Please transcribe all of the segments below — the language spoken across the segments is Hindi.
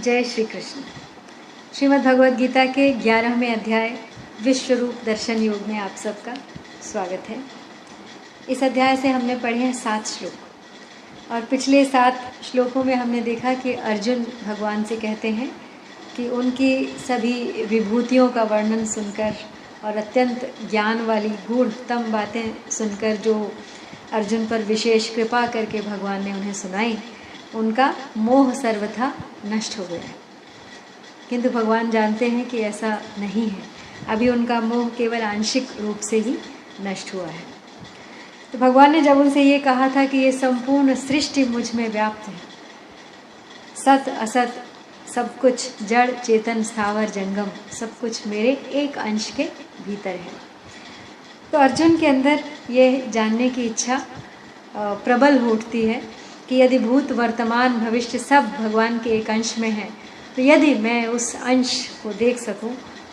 जय श्री कृष्ण। श्रीमद् भगवद गीता के 11वें अध्याय विश्वरूप दर्शन योग में आप सबका स्वागत है। इस अध्याय से हमने पढ़े हैं 7 श्लोक और पिछले 7 श्लोकों में हमने देखा कि अर्जुन भगवान से कहते हैं कि उनकी सभी विभूतियों का वर्णन सुनकर और अत्यंत ज्ञान वाली गूढ़तम बातें सुनकर जो अर्जुन पर विशेष कृपा करके भगवान ने उन्हें सुनाई, उनका मोह सर्वथा नष्ट हो गया है। किंतु भगवान जानते हैं कि ऐसा नहीं है, अभी उनका मोह केवल आंशिक रूप से ही नष्ट हुआ है। तो भगवान ने जब उनसे ये कहा था कि ये संपूर्ण सृष्टि मुझ में व्याप्त है, सत असत सब कुछ, जड़ चेतन स्थावर जंगम सब कुछ मेरे एक अंश के भीतर है, तो अर्जुन के अंदर ये जानने की इच्छा प्रबल हो उठती है कि यदि भूत वर्तमान भविष्य सब भगवान के एक अंश में है, तो यदि मैं उस अंश को देख सकूं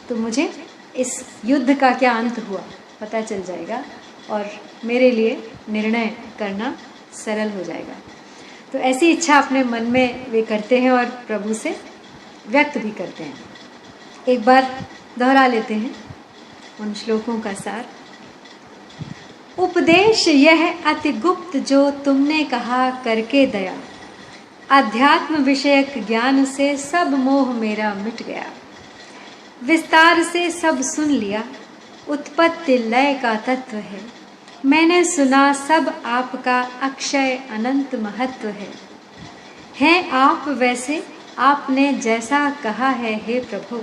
तो मुझे इस युद्ध का क्या अंत हुआ पता चल जाएगा और मेरे लिए निर्णय करना सरल हो जाएगा। तो ऐसी इच्छा अपने मन में वे करते हैं और प्रभु से व्यक्त भी करते हैं। एक बार दोहरा लेते हैं उन श्लोकों का सार। उपदेश यह अति गुप्त जो तुमने कहा करके दया, अध्यात्म विषयक ज्ञान से सब मोह मेरा मिट गया। विस्तार से सब सुन लिया, उत्पत्ति लय का तत्व है, मैंने सुना सब आपका अक्षय अनंत महत्व है। हैं आप वैसे आपने जैसा कहा है हे प्रभु,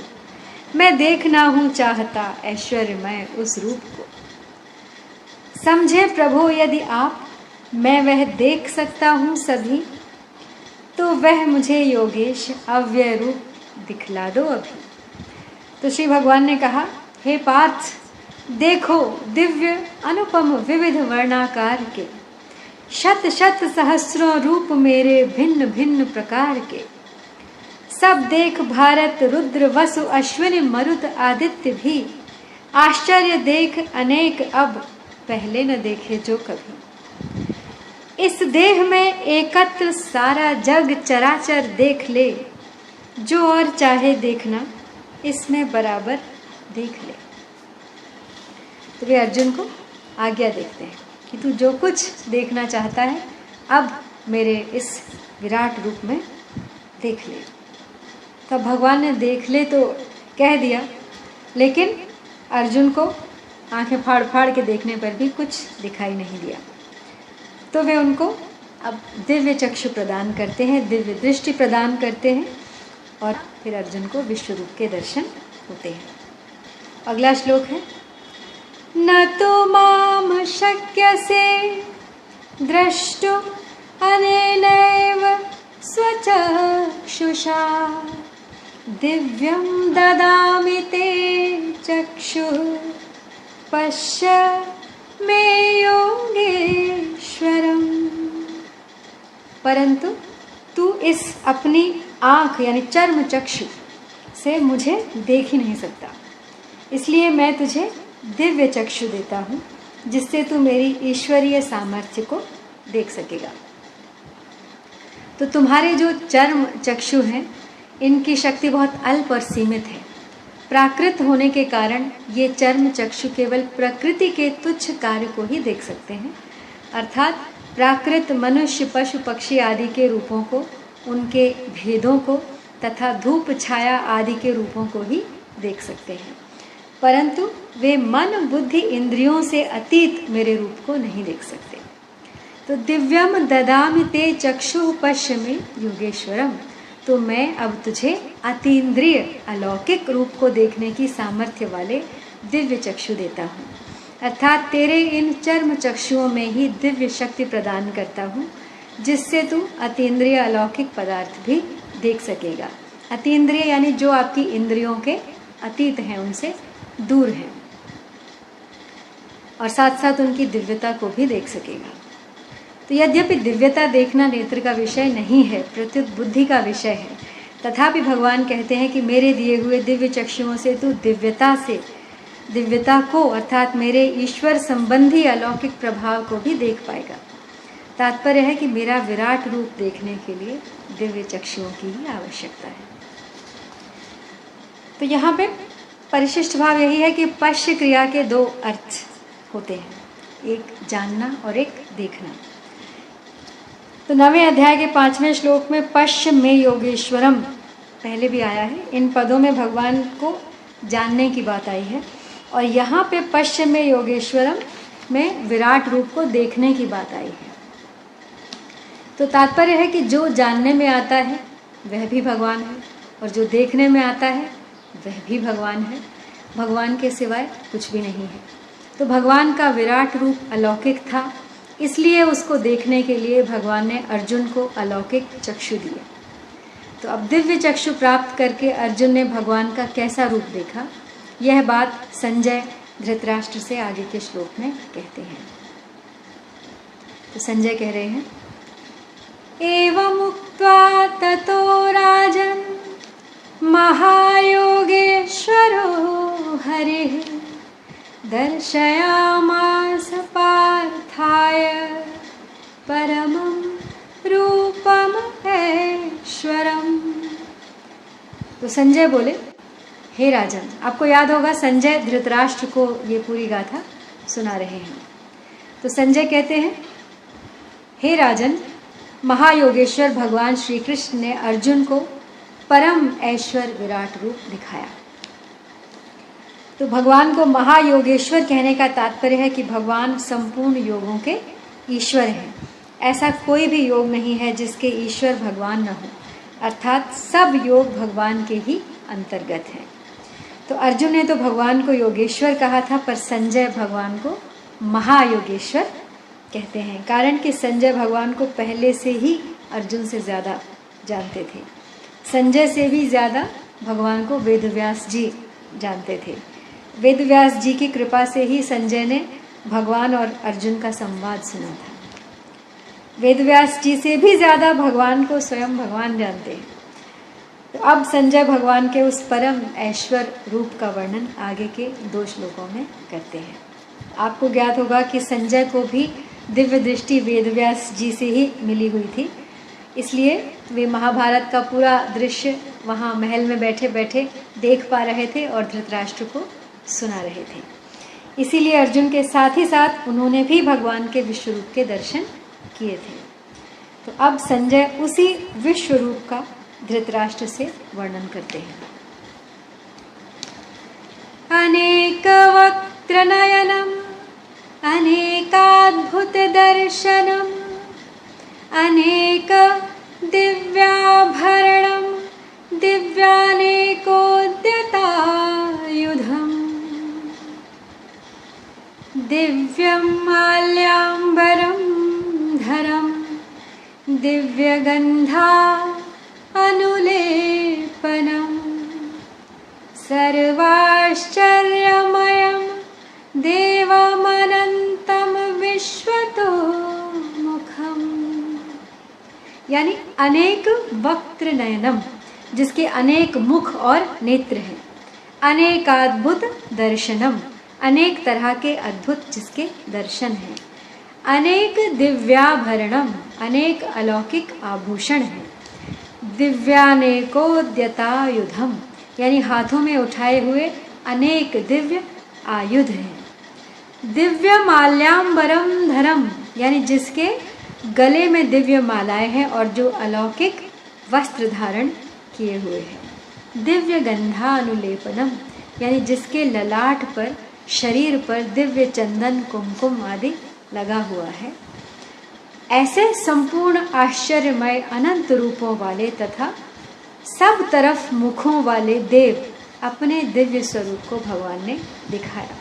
मैं देखना हूँ चाहता ऐश्वर्यमय उस रूप को। समझे प्रभु यदि आप, मैं वह देख सकता हूँ सभी, तो वह मुझे योगेश अव्यय रूप दिखला दो अभी। तो श्री भगवान ने कहा, हे पार्थ देखो दिव्य अनुपम विविध वर्णाकार के, शत शत सहस्रों रूप मेरे भिन्न भिन्न प्रकार के। सब देख भारत रुद्र वसु अश्विनी मरुत आदित्य भी, आश्चर्य देख अनेक अब पहले न देखे जो कभी। इस देह में एकत्र सारा जग चराचर देख ले, जो और चाहे देखना इसमें बराबर देख ले। तो वे अर्जुन को आज्ञा देते हैं कि तू जो कुछ देखना चाहता है अब मेरे इस विराट रूप में देख ले। तब भगवान ने देख ले तो कह दिया, लेकिन अर्जुन को आंखें फाड़ फाड़ के देखने पर भी कुछ दिखाई नहीं दिया। तो वे उनको अब दिव्य चक्षु प्रदान करते हैं, दिव्य दृष्टि प्रदान करते हैं और फिर अर्जुन को विश्व रूप के दर्शन होते हैं। अगला श्लोक है, न तो माम शक्य से द्रष्टुम अनेनैव स्वचक्षुषा, दिव्यं ददामि ते चक्षुः पश्य मे योगेश्वरम। परंतु तू इस अपनी आँख यानी चर्म चक्षु से मुझे देख ही नहीं सकता, इसलिए मैं तुझे दिव्य चक्षु देता हूँ जिससे तू मेरी ईश्वरीय सामर्थ्य को देख सकेगा। तो तुम्हारे जो चर्म चक्षु हैं इनकी शक्ति बहुत अल्प और सीमित है। प्राकृत होने के कारण ये चर्म चक्षु केवल प्रकृति के तुच्छ कार्य को ही देख सकते हैं, अर्थात प्राकृत मनुष्य पशु पक्षी आदि के रूपों को, उनके भेदों को तथा धूप छाया आदि के रूपों को ही देख सकते हैं, परंतु वे मन बुद्धि इंद्रियों से अतीत मेरे रूप को नहीं देख सकते। तो दिव्यम ददामि ते चक्षुः पश्य मे योगेश्वरम, तो मैं अब तुझे अतीन्द्रिय अलौकिक रूप को देखने की सामर्थ्य वाले दिव्य चक्षु देता हूँ, अर्थात तेरे इन चर्म चक्षुओं में ही दिव्य शक्ति प्रदान करता हूँ जिससे तू अतीन्द्रिय अलौकिक पदार्थ भी देख सकेगा। अतीन्द्रिय यानी जो आपकी इंद्रियों के अतीत हैं, उनसे दूर हैं, और साथ साथ उनकी दिव्यता को भी देख सकेगा। तो यद्यपि दिव्यता देखना नेत्र का विषय नहीं है, प्रत्युत बुद्धि का विषय है, तथापि भगवान कहते हैं कि मेरे दिए हुए दिव्य चक्षुओं से तू दिव्यता को अर्थात मेरे ईश्वर संबंधी अलौकिक प्रभाव को भी देख पाएगा। तात्पर्य है कि मेरा विराट रूप देखने के लिए दिव्य चक्षुओं की ही आवश्यकता है। तो यहाँ पे परिशिष्ट भाव यही है कि पश्य क्रिया के दो अर्थ होते हैं, एक जानना और एक देखना। तो 9वें अध्याय के 5वें श्लोक में पश्य में योगेश्वरम पहले भी आया है। इन पदों में भगवान को जानने की बात आई है, और यहाँ पे पश्य में योगेश्वरम में विराट रूप को देखने की बात आई है। तो तात्पर्य है कि जो जानने में आता है वह भी भगवान है, और जो देखने में आता है वह भी भगवान है। भगवान के सिवाय कुछ भी नहीं है। तो भगवान का विराट रूप अलौकिक था, इसलिए उसको देखने के लिए भगवान ने अर्जुन को अलौकिक चक्षु दिए। तो अब दिव्य चक्षु प्राप्त करके अर्जुन ने भगवान का कैसा रूप देखा, यह बात संजय धृतराष्ट्र से आगे के श्लोक में कहते हैं। तो संजय कह रहे हैं, एवं उक्त्वा ततो राजन् महायोगेश्वरो हरिः दर्शयामास पार्थाय परमं रूपम ऐश्वरम। तो संजय बोले, हे राजन, आपको याद होगा संजय धृतराष्ट्र को ये पूरी गाथा सुना रहे हैं। तो संजय कहते हैं, हे राजन, महायोगेश्वर भगवान श्री कृष्ण ने अर्जुन को परम ऐश्वर विराट रूप दिखाया। तो भगवान को महायोगेश्वर कहने का तात्पर्य है कि भगवान संपूर्ण योगों के ईश्वर हैं। ऐसा कोई भी योग नहीं है जिसके ईश्वर भगवान न हो, अर्थात सब योग भगवान के ही अंतर्गत हैं। तो अर्जुन ने तो भगवान को योगेश्वर कहा था, पर संजय भगवान को महायोगेश्वर कहते हैं, कारण कि संजय भगवान को पहले से ही अर्जुन से ज़्यादा जानते थे। संजय से भी ज़्यादा भगवान को वेदव्यास जी जानते थे। वेदव्यास जी की कृपा से ही संजय ने भगवान और अर्जुन का संवाद सुना था। वेदव्यास जी से भी ज़्यादा भगवान को स्वयं भगवान जानते हैं। तो अब संजय भगवान के उस परम ऐश्वर रूप का वर्णन आगे के 2 श्लोकों में करते हैं। आपको ज्ञात होगा कि संजय को भी दिव्य दृष्टि वेदव्यास जी से ही मिली हुई थी, इसलिए वे महाभारत का पूरा दृश्य वहाँ महल में बैठे बैठे देख पा रहे थे और धृतराष्ट्र को सुना रहे थे। इसीलिए अर्जुन के साथ ही साथ उन्होंने भी भगवान के विश्व रूप के दर्शन किए थे। तो अब संजय उसी विश्व रूप का धृतराष्ट्र से वर्णन करते हैं। अनेक वक्त्र नयनम अनेकाद्भुत दर्शनम अनेक दिव्याभरणम दिव्यानेकोद्यतायुधम दिव्यं माल्याम्बरं धरम दिव्यगंधा अनुलेपनम सर्वाश्चर्यमयं देवमनंतं विश्वतो मुखम। यानी अनेक वक्त्र नयनम, जिसके अनेक मुख और नेत्र हैं। अनेकाद्भुत दर्शनम, अनेक तरह के अद्भुत जिसके दर्शन हैं। अनेक दिव्याभरणम, अनेक अलौकिक आभूषण हैं। दिव्यानेकोद्यतायुधम, यानी हाथों में उठाए हुए अनेक दिव्य आयुध हैं। दिव्य माल्याम्बरम धरम, यानी जिसके गले में दिव्य मालाएं हैं और जो अलौकिक वस्त्र धारण किए हुए हैं। दिव्य गंधानुलेपनम, यानी जिसके ललाट पर, शरीर पर दिव्य चंदन कुमकुम आदि लगा हुआ है। ऐसे संपूर्ण आश्चर्यमय अनंत रूपों वाले तथा सब तरफ मुखों वाले देव अपने दिव्य स्वरूप को भगवान ने दिखाया।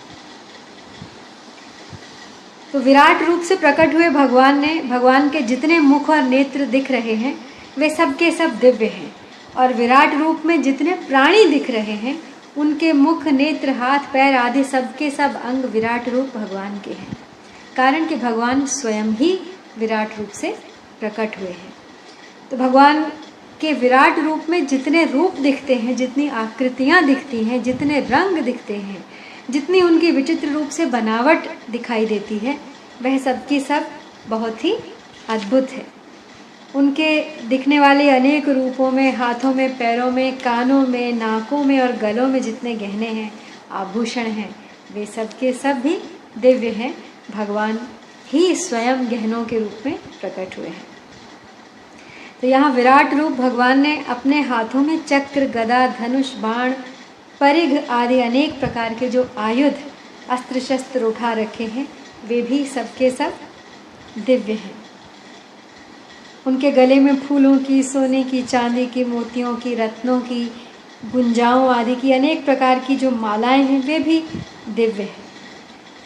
तो विराट रूप से प्रकट हुए भगवान के जितने मुख और नेत्र दिख रहे हैं वे सब के सब दिव्य हैं, और विराट रूप में जितने प्राणी दिख रहे हैं उनके मुख, नेत्र, हाथ, पैर आदि सब के सब अंग विराट रूप भगवान के हैं, कारण कि भगवान स्वयं ही विराट रूप से प्रकट हुए हैं। तो भगवान के विराट रूप में जितने रूप दिखते हैं, जितनी आकृतियाँ दिखती हैं, जितने रंग दिखते हैं, जितनी उनकी विचित्र रूप से बनावट दिखाई देती है, वह सब की सब बहुत ही अद्भुत है। उनके दिखने वाले अनेक रूपों में, हाथों में, पैरों में, कानों में, नाकों में और गलों में जितने गहने हैं, आभूषण हैं, वे सब के सब भी दिव्य हैं। भगवान ही स्वयं गहनों के रूप में प्रकट हुए हैं। तो यहाँ विराट रूप भगवान ने अपने हाथों में चक्र, गदा, धनुष, बाण, परिघ आदि अनेक प्रकार के जो आयुध, अस्त्र शस्त्र उठा रखे हैं, वे भी सबके सब दिव्य हैं। उनके गले में फूलों की, सोने की, चांदी की, मोतियों की, रत्नों की, गुंजाओं आदि की अनेक प्रकार की जो मालाएं हैं, वे भी दिव्य हैं।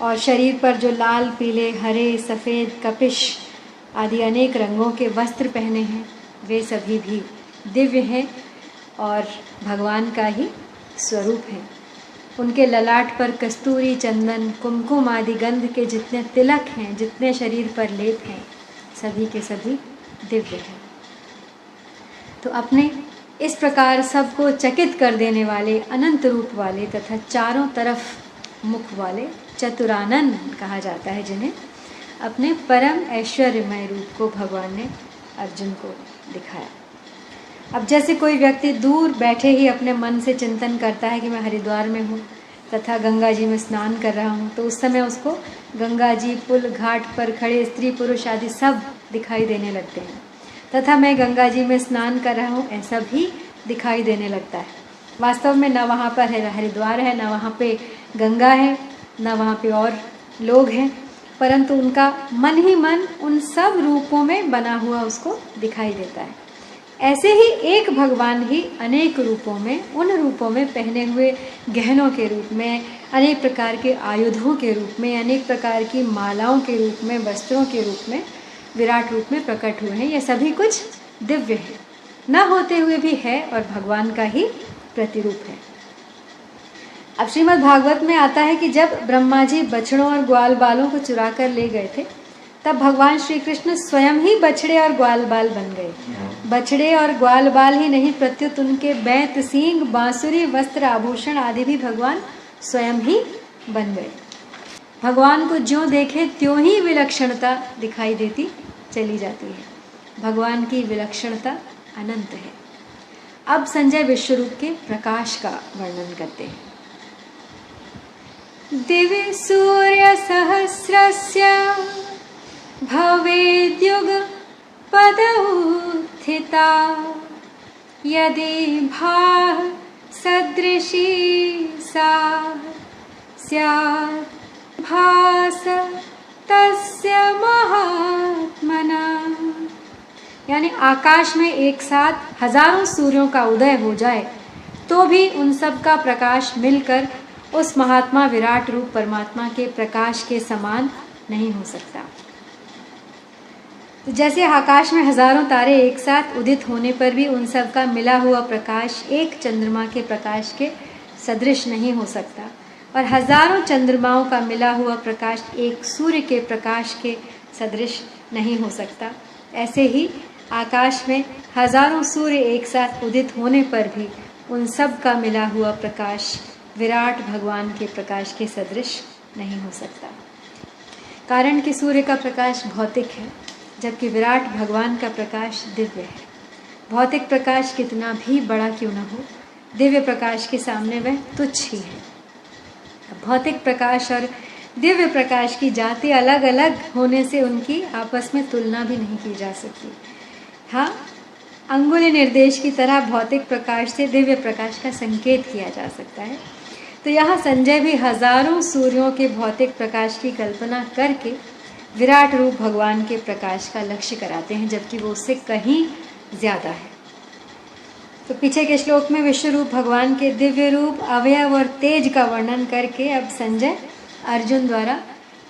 और शरीर पर जो लाल, पीले, हरे, सफ़ेद, कपिश आदि अनेक रंगों के वस्त्र पहने हैं, वे सभी भी दिव्य हैं और भगवान का ही स्वरूप है। उनके ललाट पर कस्तूरी, चंदन, कुमकुम आदि गंध के जितने तिलक हैं, जितने शरीर पर लेप हैं, सभी के सभी दिव्य हैं। तो अपने इस प्रकार सबको चकित कर देने वाले, अनंत रूप वाले तथा चारों तरफ मुख वाले चतुरानन कहा जाता है, जिन्हें अपने परम ऐश्वर्यमय रूप को भगवान ने अर्जुन को दिखाया। अब जैसे कोई व्यक्ति दूर बैठे ही अपने मन से चिंतन करता है कि मैं हरिद्वार में हूँ तथा गंगा जी में स्नान कर रहा हूँ, तो उस समय उसको गंगा जी, पुल, घाट पर खड़े स्त्री पुरुष आदि सब दिखाई देने लगते हैं, तथा मैं गंगा जी में स्नान कर रहा हूँ ऐसा भी दिखाई देने लगता है। वास्तव में न वहाँ पर हरिद्वार है, न वहाँ पे गंगा है, न वहाँ पे और लोग हैं, परंतु उनका मन ही मन उन सब रूपों में बना हुआ उसको दिखाई देता है। ऐसे ही एक भगवान ही अनेक रूपों में, उन रूपों में पहने हुए गहनों के रूप में, अनेक प्रकार के आयुधों के रूप में, अनेक प्रकार की मालाओं के रूप में, वस्त्रों के रूप में, विराट रूप में प्रकट हुए हैं। ये सभी कुछ दिव्य है, न होते हुए भी है और भगवान का ही प्रतिरूप है। अब श्रीमद् भागवत में आता है कि जब ब्रह्मा जी बछड़ों और ग्वाल बालों को चुरा कर ले गए थे, तब भगवान श्री कृष्ण स्वयं ही बछड़े और ग्वाल बाल बन गए। बछड़े और ग्वाल बाल ही नहीं, प्रत्युत उनके बैंत, सींग, बांसुरी, वस्त्र, आभूषण आदि भी भगवान स्वयं ही बन गए। भगवान को ज्यों देखे त्यों ही विलक्षणता दिखाई देती चली जाती है। भगवान की विलक्षणता अनंत है। अब संजय विश्वरूप के प्रकाश का वर्णन करते हैं। दिव्य सूर्य सहस्रस्य भवेद्युग पदउत्थिता यदि भाः सदृशी सा स्यात् भास तस्य महात्मना। यानी आकाश में एक साथ हजारों सूर्यों का उदय हो जाए तो भी उन सब का प्रकाश मिलकर उस महात्मा विराट रूप परमात्मा के प्रकाश के समान नहीं हो सकता। तो जैसे आकाश में हजारों तारे एक साथ उदित होने पर भी उन सब का मिला हुआ प्रकाश एक चंद्रमा के प्रकाश के सदृश नहीं हो सकता, और हजारों चंद्रमाओं का मिला हुआ प्रकाश एक सूर्य के प्रकाश के सदृश नहीं हो सकता, ऐसे ही आकाश में हजारों सूर्य एक साथ उदित होने पर भी उन सब का मिला हुआ प्रकाश विराट भगवान के प्रकाश के सदृश नहीं हो सकता। कारण कि सूर्य का प्रकाश भौतिक है, जबकि विराट भगवान का प्रकाश दिव्य है। भौतिक प्रकाश कितना भी बड़ा क्यों न हो, दिव्य प्रकाश के सामने वह तुच्छ ही है। भौतिक प्रकाश और दिव्य प्रकाश की जाति अलग अलग होने से उनकी आपस में तुलना भी नहीं की जा सकती। हाँ, अंगुली निर्देश की तरह भौतिक प्रकाश से दिव्य प्रकाश का संकेत किया जा सकता है। तो यहाँ संजय भी हजारों सूर्यों के भौतिक प्रकाश की कल्पना करके विराट रूप भगवान के प्रकाश का लक्ष्य कराते हैं, जबकि वो उससे कहीं ज़्यादा है। तो पीछे के श्लोक में विश्वरूप भगवान के दिव्य रूप, अवयव और तेज का वर्णन करके अब संजय अर्जुन द्वारा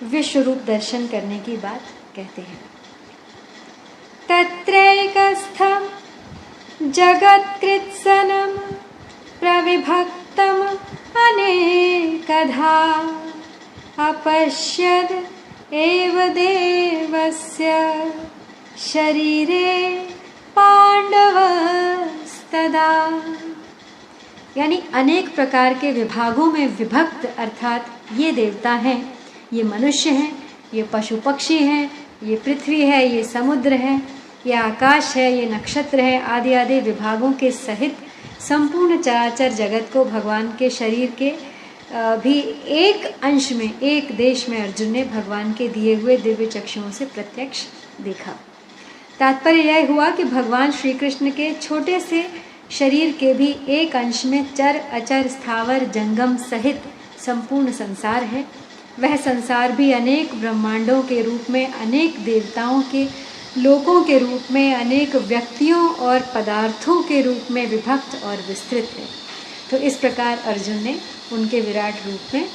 विश्वरूप दर्शन करने की बात कहते हैं। तत्रैकस्थं जगत्कृत्स्नं प्रविभक्तम् अनेकधा अपश्यद् एव देवस्य शरीरे पांडवस्तदा। यानी अनेक प्रकार के विभागों में विभक्त, अर्थात ये देवता हैं, ये मनुष्य हैं, ये पशु पक्षी हैं, ये पृथ्वी है, ये समुद्र है, ये आकाश है, ये नक्षत्र है, आदि आदि विभागों के सहित संपूर्ण चराचर जगत को भगवान के शरीर के भी एक अंश में, एक देश में अर्जुन ने भगवान के दिए हुए दिव्य चक्षुओं से प्रत्यक्ष देखा। तात्पर्य यह हुआ कि भगवान श्री कृष्ण के छोटे से शरीर के भी एक अंश में चर अचर स्थावर जंगम सहित संपूर्ण संसार है। वह संसार भी अनेक ब्रह्मांडों के रूप में, अनेक देवताओं के लोकों के रूप में, अनेक व्यक्तियों और पदार्थों के रूप में विभक्त और विस्तृत है। तो इस प्रकार अर्जुन ने उनके विराट रूप में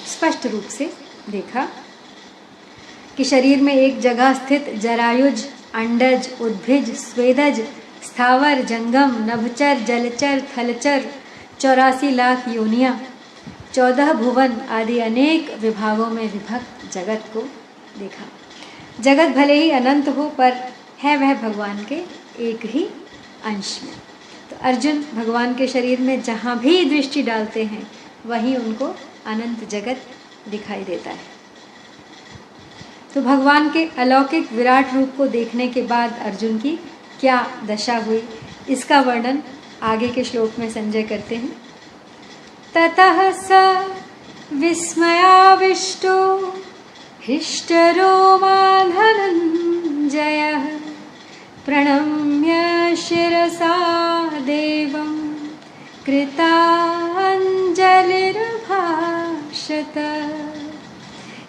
स्पष्ट रूप से देखा कि शरीर में एक जगह स्थित जरायुज, अंडज, उद्भिज, स्वेदज, स्थावर, जंगम, नभचर, जलचर, थलचर, 84 लाख योनियां, 14 भुवन आदि अनेक विभागों में विभक्त जगत को देखा। जगत भले ही अनंत हो, पर है वह भगवान के एक ही अंश में। तो अर्जुन भगवान के शरीर में जहाँ भी दृष्टि डालते हैं वहीं उनको अनंत जगत दिखाई देता है। तो भगवान के अलौकिक विराट रूप को देखने के बाद अर्जुन की क्या दशा हुई, इसका वर्णन आगे के श्लोक में संजय करते हैं। ततः स विस्मयाविष्टो हृष्टरोमा धनञ्जयः प्रणम्य शिरसा देवं कृताञ्जलिर्भाषत।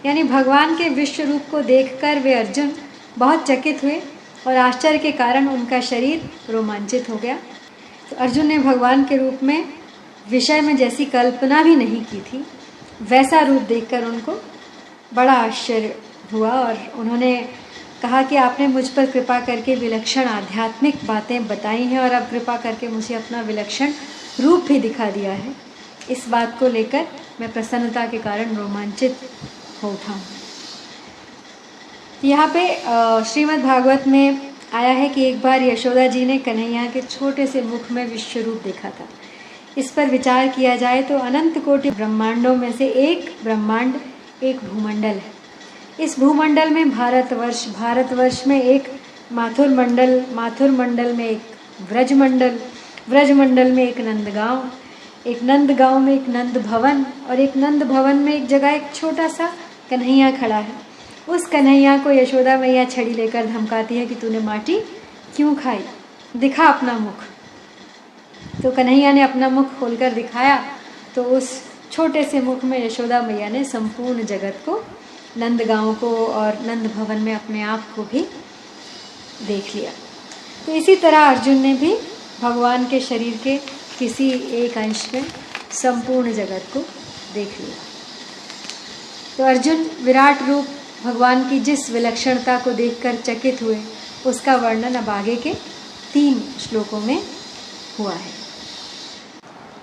यानी भगवान के विश्व रूप को देखकर वे अर्जुन बहुत चकित हुए और आश्चर्य के कारण उनका शरीर रोमांचित हो गया। तो अर्जुन ने भगवान के रूप में विषय में जैसी कल्पना भी नहीं की थी, वैसा रूप देखकर उनको बड़ा आश्चर्य हुआ और उन्होंने कहा कि आपने मुझ पर कृपा करके विलक्षण आध्यात्मिक बातें बताई हैं और अब कृपा करके मुझे अपना विलक्षण रूप भी दिखा दिया है। इस बात को लेकर मैं प्रसन्नता के कारण रोमांचित हो उठा हूँ। यहाँ पे श्रीमद् भागवत में आया है कि एक बार यशोदा जी ने कन्हैया के छोटे से मुख में विश्व रूप देखा था। इस पर विचार किया जाए तो अनंत कोटि ब्रह्मांडों में से एक ब्रह्मांड एक भूमंडल है। इस भूमंडल में भारतवर्ष, भारतवर्ष में एक माथुर मंडल, माथुर मंडल में एक व्रजमंडल, व्रजमंडल में एक नंदगांव, एक नंदगांव में एक नंद भवन और एक नंद भवन में एक जगह एक छोटा सा कन्हैया खड़ा है। उस कन्हैया को यशोदा मैया छड़ी लेकर धमकाती है कि तूने माटी क्यों खाई, दिखा अपना मुख। तो कन्हैया ने अपना मुख खोलकर दिखाया तो उस छोटे से मुख में यशोदा मैया ने संपूर्ण जगत को, नंदगांव को और नंद भवन में अपने आप को भी देख लिया। तो इसी तरह अर्जुन ने भी भगवान के शरीर के किसी एक अंश में संपूर्ण जगत को देख लिया। तो अर्जुन विराट रूप भगवान की जिस विलक्षणता को देखकर चकित हुए, उसका वर्णन अब आगे के 3 श्लोकों में हुआ है।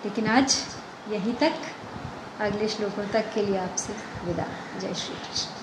लेकिन आज यहीं तक, अगले श्लोकों तक के लिए आपसे विदा। जय श्री कृष्ण।